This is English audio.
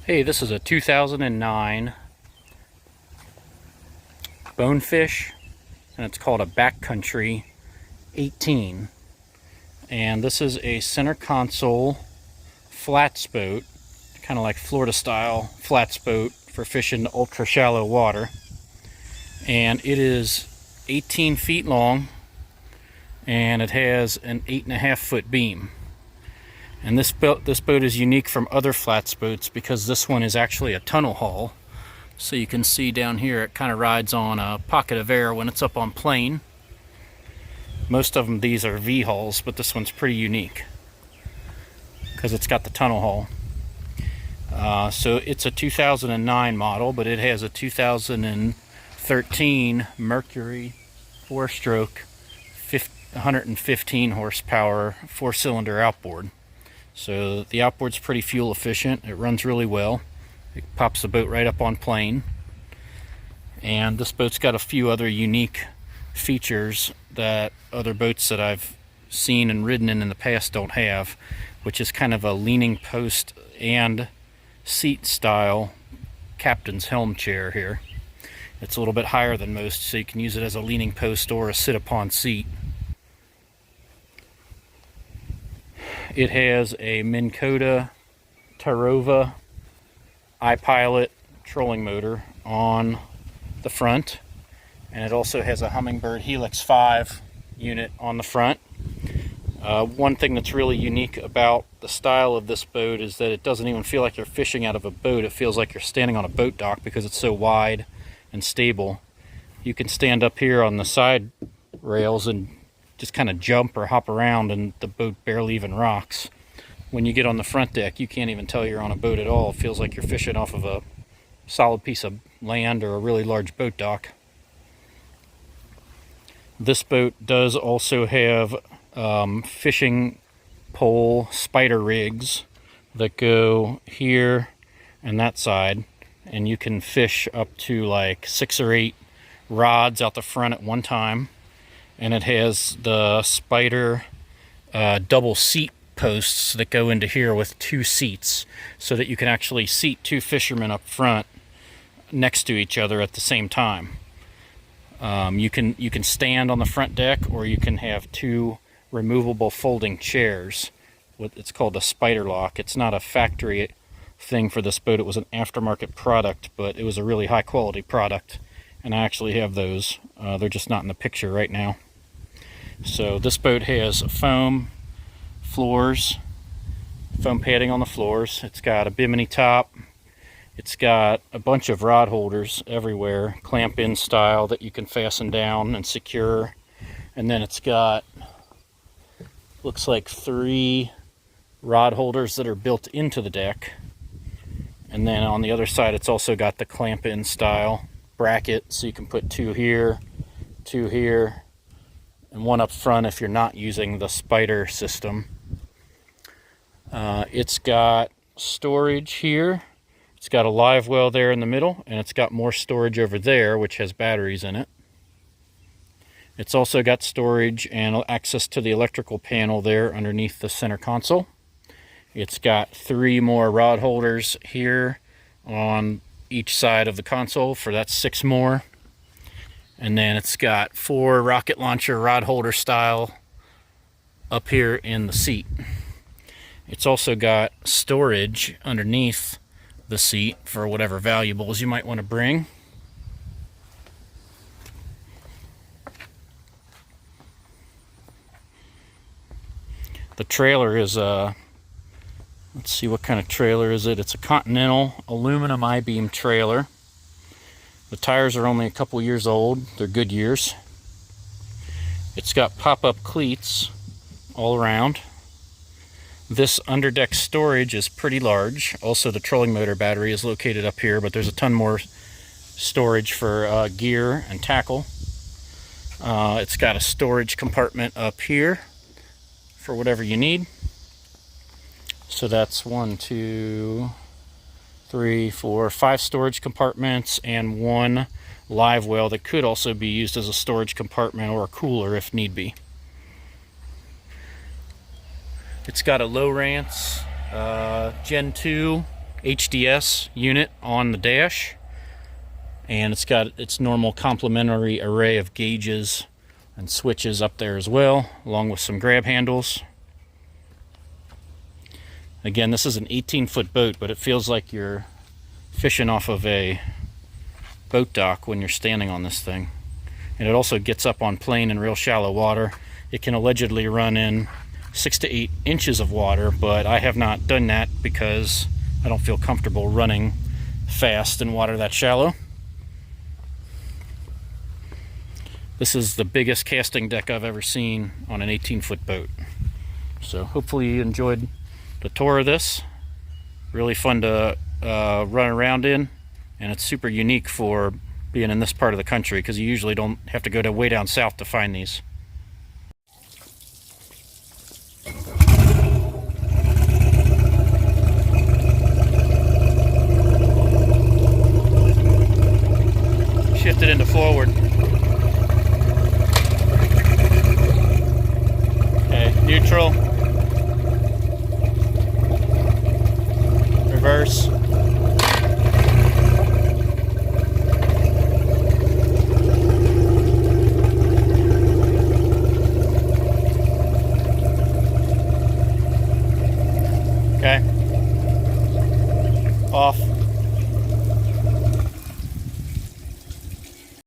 Hey, this is a 2009 Bonefish, and it's called a Backcountry 18. And this is a center console flats boat, kind of like Florida style flats boat for fishing ultra shallow water. And it is 18 feet long, and it has an 8.5-foot beam. And this boat is unique from other flats boats because this one is actually a tunnel hull. So you can see down here it kind of rides on a pocket of air when it's up on plane. Most of them, these are V hulls, but this one's pretty unique because it's got the tunnel hull. So it's a 2009 model, but it has a 2013 Mercury 4-stroke 115 horsepower 4-cylinder outboard. So the outboard's pretty fuel efficient. It runs really well. It pops the boat right up on plane. And this boat's got a few other unique features that other boats that I've seen and ridden in the past don't have, which is kind of a leaning post and seat style captain's helm chair here. It's a little bit higher than most, so you can use it as a leaning post or a sit-upon seat. It has a Minn Kota Tarova iPilot trolling motor on the front, and it also has a Humminbird Helix 5 unit on the front. One thing that's really unique about the style of this boat is that it doesn't even feel like you're fishing out of a boat. It feels like you're standing on a boat dock because it's so wide and stable. You can stand up here on the side rails and just kind of jump or hop around, and the boat barely even rocks. When you get on the front deck, you can't even tell you're on a boat at all. It feels like you're fishing off of a solid piece of land or a really large boat dock. This boat does also have fishing pole spider rigs that go here and that side, and you can fish up to like 6 or 8 rods out the front at one time. And it has the spider double seat posts that go into here with 2 seats, so that you can actually seat 2 fishermen up front next to each other at the same time. You can stand on the front deck, or you can have 2 removable folding chairs. It's called a spider lock. It's not a factory thing for this boat. It was an aftermarket product, but it was a really high quality product, and I actually have those. They're just not in the picture right now. So this boat has foam floors, foam padding on the floors. It's got a bimini top. It's got a bunch of rod holders everywhere, clamp-in style, that you can fasten down and secure. And then it's got, looks like 3 rod holders that are built into the deck. And then on the other side, it's also got the clamp-in style bracket, so you can put 2 here, 2 here, and 1 up front if you're not using the spider system. It's got storage here. It's got a live well there in the middle, and it's got more storage over there, which has batteries in it. It's also got storage and access to the electrical panel there underneath the center console. It's got 3 more rod holders here on each side of the console, for that's 6 more. And then it's got 4 rocket launcher rod holder style up here in the seat. It's also got storage underneath the seat for whatever valuables you might want to bring. The trailer is let's see, what kind of trailer is it? It's a Continental aluminum I-beam trailer. The tires are only a couple years old. They're good years. It's got pop-up cleats all around. This underdeck storage is pretty large. Also, the trolling motor battery is located up here, but there's a ton more storage for gear and tackle. It's got a storage compartment up here for whatever you need. So that's 1, 2, 3, 4, 5 storage compartments, and 1 live well that could also be used as a storage compartment or a cooler if need be. It's got a Lowrance Gen 2 HDS unit on the dash, and it's got its normal complementary array of gauges and switches up there as well, along with some grab handles. Again, this is an 18-foot boat, but it feels like you're fishing off of a boat dock when you're standing on this thing. And it also gets up on plane in real shallow water. It can allegedly run in 6 to 8 inches of water, but I have not done that because I don't feel comfortable running fast in water that shallow. This is the biggest casting deck I've ever seen on an 18-foot boat. So hopefully you enjoyed the tour of this. Really fun to run around in, and it's super unique for being in this part of the country because you usually don't have to go way down south to find these. Shifted into forward. Okay, neutral. Reverse.